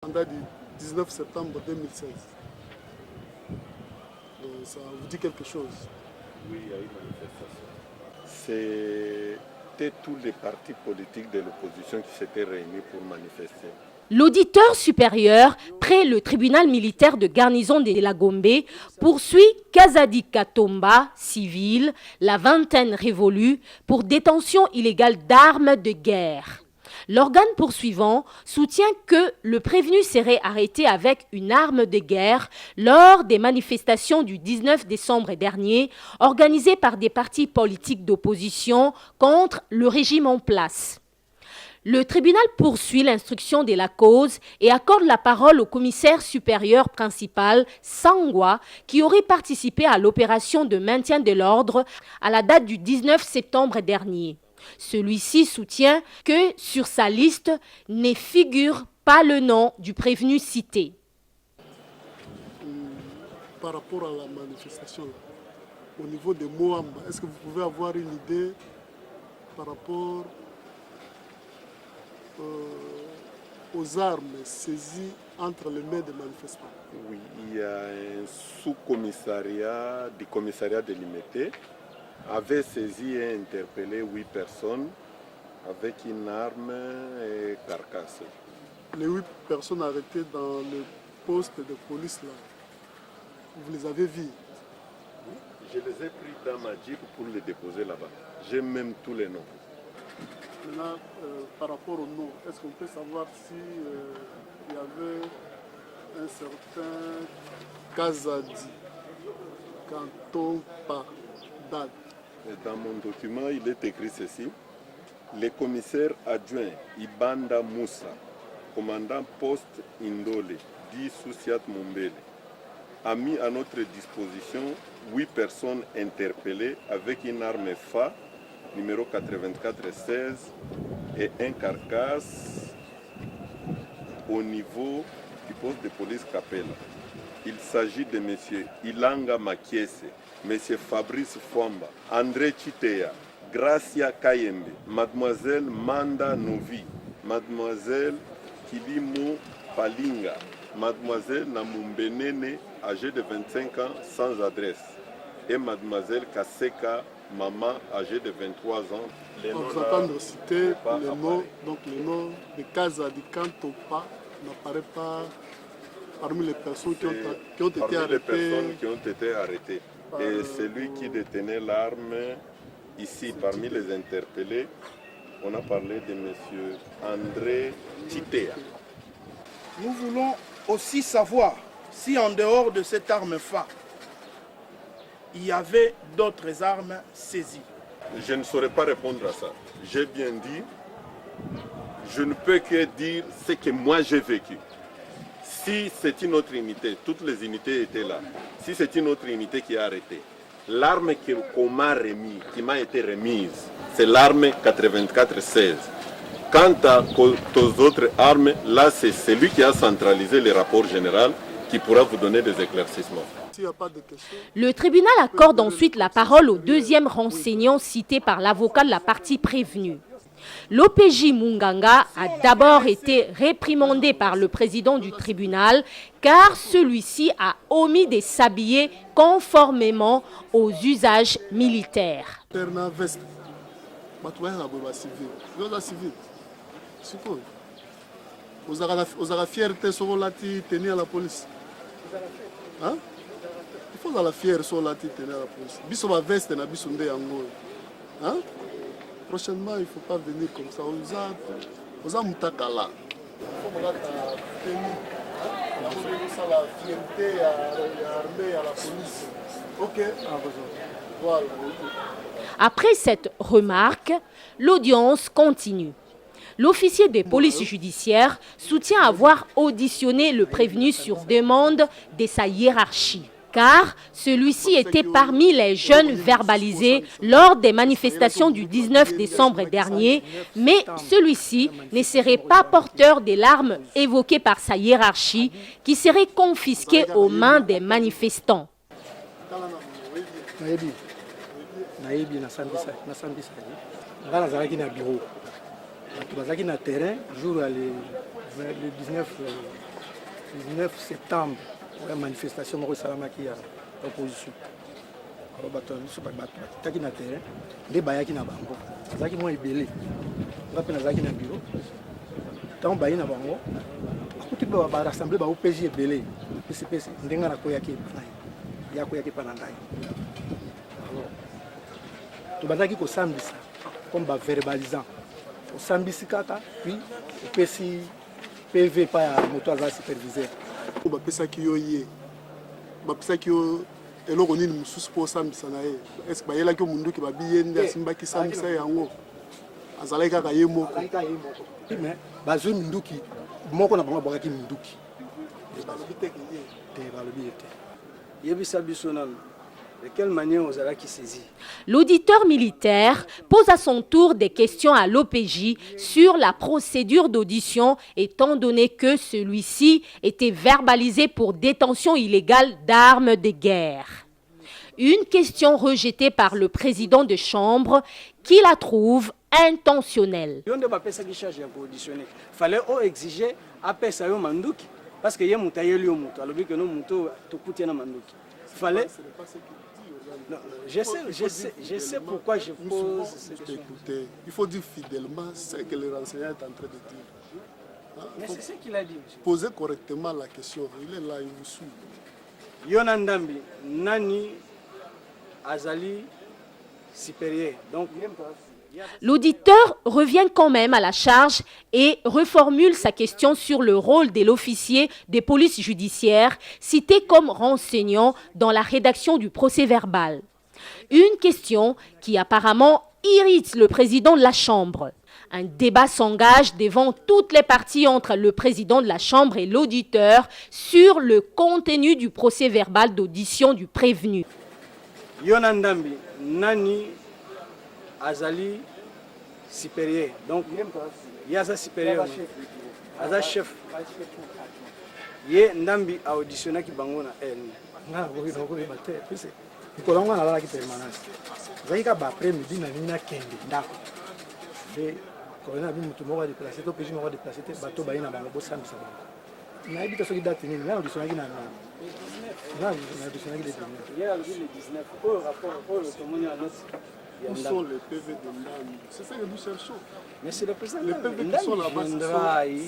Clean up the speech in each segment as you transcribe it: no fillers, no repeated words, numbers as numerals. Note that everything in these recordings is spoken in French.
en date du 19 septembre 2016. Donc, ça vous dit quelque chose? Oui, il y a eu manifestation. C'était tous les partis politiques de l'opposition qui s'étaient réunis pour manifester. L'auditeur supérieur, près le tribunal militaire de garnison de la Gombe, poursuit Kazadi Katomba, civil, la vingtaine révolue, pour détention illégale d'armes de guerre. L'organe poursuivant soutient que le prévenu serait arrêté avec une arme de guerre lors des manifestations du 19 décembre dernier organisées par des partis politiques d'opposition contre le régime en place. Le tribunal poursuit l'instruction de la cause et accorde la parole au commissaire supérieur principal, Sangwa, qui aurait participé à l'opération de maintien de l'ordre à la date du 19 septembre dernier. Celui-ci soutient que sur sa liste ne figure pas le nom du prévenu cité. Par rapport à la manifestation, au niveau de Moamba, est-ce que vous pouvez avoir une idée par rapport aux armes saisies entre les mains des manifestants? Oui, il y a un sous-commissariat du commissariat de Limité avait saisi et interpellé 8 personnes avec une arme et carcasse. Les 8 personnes arrêtées dans le poste de police là, vous les avez vues? Je les ai pris dans ma jeep pour les déposer là-bas. J'ai même tous les noms. Maintenant, par rapport au nom, est-ce qu'on peut savoir si il y avait un certain Kazadi Katomba Dad? Dans mon document, il est écrit ceci. Le commissaire adjoint Ibanda Moussa, commandant poste Indole, dit Souciat Mombele, a mis à notre disposition 8 personnes interpellées avec une arme FA numéro 8416 et un carcasse au niveau du poste de police Capella. Il s'agit de M. Ilanga Makiese, M. Fabrice Fwamba, André Chitea, Gracia Kayembe, Mademoiselle Manda Novi, Mademoiselle Kilimo Palinga, Mademoiselle Namumbenene, âgée de 25 ans, sans adresse, et Mademoiselle Kaseka Mama, âgée de 23 ans. On vous entendre citer le nom, donc le nom de Kazadi Katomba n'apparaît pas parmi les personnes qui ont été arrêtées. Les personnes qui ont été arrêtées. Et celui qui détenait l'arme ici, parmi les interpellés, on a parlé de M. André Chitea. Nous voulons aussi savoir si en dehors de cette arme FA, il y avait d'autres armes saisies. Je ne saurais pas répondre à ça. J'ai bien dit, je ne peux que dire ce que moi j'ai vécu. Si c'est une autre unité, toutes les unités étaient là. Si c'est une autre unité qui a arrêté, l'arme qu'on m'a remise, qui m'a été remise, c'est l'arme 84-16. Quant aux autres armes, là c'est celui qui a centralisé le rapport général qui pourra vous donner des éclaircissements. Le tribunal accorde ensuite la parole au deuxième renseignant cité par l'avocat de la partie prévenue. L'OPJ Munganga a d'abord été réprimandé par le président du tribunal car celui-ci a omis de s'habiller conformément aux usages militaires. Vous avez fierté sur la tenue à la police. Hein? Il faut la fierté sur la tenue à la police. Biso va veste na biso nde yango. Hein? Prochainement, il ne faut pas venir comme ça. Vous avez mutakala. Il faut la fierté à l'armée, à la police. Ok. Voilà. Après cette remarque, l'audience continue. L'officier de police judiciaire soutient avoir auditionné le prévenu sur demande de sa hiérarchie, car celui-ci était parmi les jeunes verbalisés lors des manifestations du 19 décembre dernier, mais celui-ci ne serait pas porteur de l'arme évoquée par sa hiérarchie qui serait confisquée aux mains des manifestants. Bazaki na terrain jour le 19 19 septembre, la manifestation de l'opposition. Bataki na terrain, les bayaki na bango. Zaki moi ebele. On appelle zaki na bureau. Tant bayi na bango. Akuti ba rassembler ba OPJ ebele. PCPC ndenga na koyaki panai. Ya koyaki panandai. Alors, to bataki ko sambisa comme ba verbalisant. Au sambisi kaka puis opesi PV pa ya moto aza superviseur. Ba pesa ki yo ye. Ba pesa ki yo eloko nini mosusu mpo osambisa na ye. Est-ce que bayelaki mundu ki babi ye nde asimbaki sambisa yango azalaki kaka ye moko. Mais bazwi minduki moko na bango bwakaki minduki balobi te ke ye te balobi ye te yebisa biso nano de quelle manière ozalaki saisi. L'auditeur militaire pose à son tour des questions à l'OPJ sur la procédure d'audition étant donné que celui-ci était verbalisé pour détention illégale d'armes de guerre. Une question rejetée par le président de chambre qui la trouve intentionnelle. Il fallait exiger apesa yo manduki parce que ye mutayeli yo muto alobi que no muto tokuti na manduki. Fallait non, je sais pourquoi je pose cette question. Écoutez, il faut dire fidèlement ce que le renseignement est en train de dire. Mais c'est ce qu'il a dit, monsieur. Posez correctement la question. Il est là, il vous suit. Yonandambi, Nani, Azali, supérieur. Donc, l'auditeur revient quand même à la charge et reformule sa question sur le rôle de l'officier des polices judiciaires cité comme renseignant dans la rédaction du procès-verbal. Une question qui apparemment irrite le président de la Chambre. Un débat s'engage devant toutes les parties entre le président de la Chambre et l'auditeur sur le contenu du procès-verbal d'audition du prévenu. Yonandambi, Nani, Azali, supérieur. Donc, Yaza supérieur. Aza chef. Ye Ndambi a auditionné qui bangona elle. Na boki na boki bate. Puis Nicolas na la qui permanence. Zaika ba après-midi na nina kende ndako. Et colonel bi mutu mo va déplacer to péji mo va déplacer te bato ba ina bango bosa misa. Na ibita so ki date ni na auditionné qui na na auditionné qui le 19. Hier le 19 au rapport au témoignage à notre. Où sont les PV de Ndambi? C'est ça que nous cherchons. Mais c'est le président. Les PV qui sont là-bas,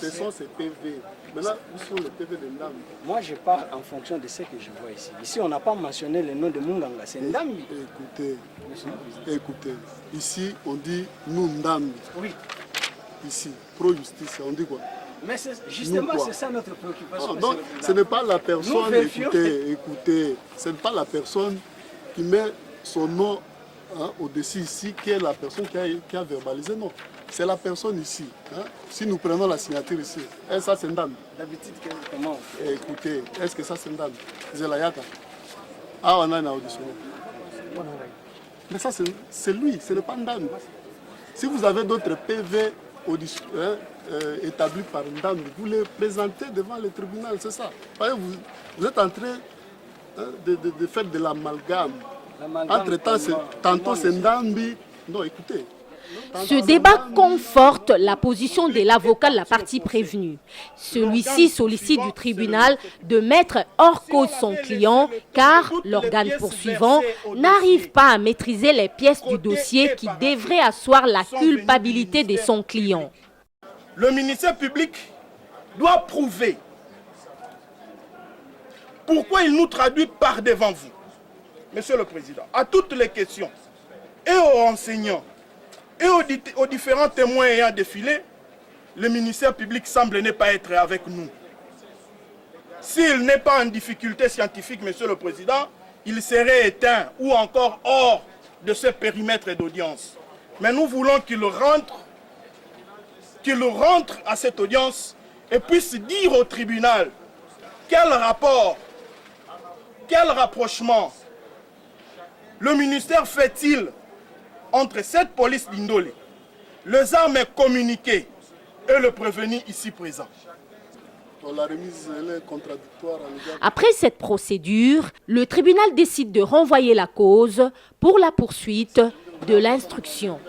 ce sont ces PV. Maintenant, où sont les PV de Ndambi? Moi, je parle en fonction de ce que je vois ici. Ici, on n'a pas mentionné le nom de Munganga, c'est Ndambi. Écoutez, ici, on dit nous Ndambi. Oui. Ici, pro-justice, on dit quoi? Mais justement, c'est ça notre préoccupation. Donc, ce n'est pas la personne, écoutez, ce n'est pas la personne qui met son nom au-dessus ici, qui est la personne qui a verbalisé, non. C'est la personne ici. Hein. Si nous prenons la signature ici, est-ce que ça c'est Ndambi? D'habitude, comment? Écoutez, est-ce que ça c'est Ndambi? Zelayaka. Ah, on a un auditionné. Mais ça c'est lui, ce n'est pas Ndambi. Si vous avez d'autres PV établis par Ndambi, vous les présentez devant le tribunal, c'est ça. Vous êtes en train de faire de l'amalgame. Entre-temps, tantôt c'est Ndambi. Non, écoutez. Ce débat conforte la position de l'avocat de la partie prévenue. Celui-ci sollicite du tribunal de mettre hors cause son client car l'organe poursuivant n'arrive pas à maîtriser les pièces du dossier qui devraient asseoir la culpabilité de son client. Le ministère public doit prouver pourquoi il nous traduit par devant vous. Monsieur le Président, à toutes les questions, et aux enseignants, et aux différents témoins ayant défilé, le ministère public semble ne pas être avec nous. S'il n'est pas en difficulté scientifique, Monsieur le Président, il serait éteint ou encore hors de ce périmètre d'audience. Mais nous voulons qu'il rentre à cette audience et puisse dire au tribunal quel rapport, quel rapprochement le ministère fait-il entre cette police d'Indolé, les armes communiquées et le prévenu ici présent. La remise est contradictoire. Après cette procédure, le tribunal décide de renvoyer la cause pour la poursuite de l'instruction.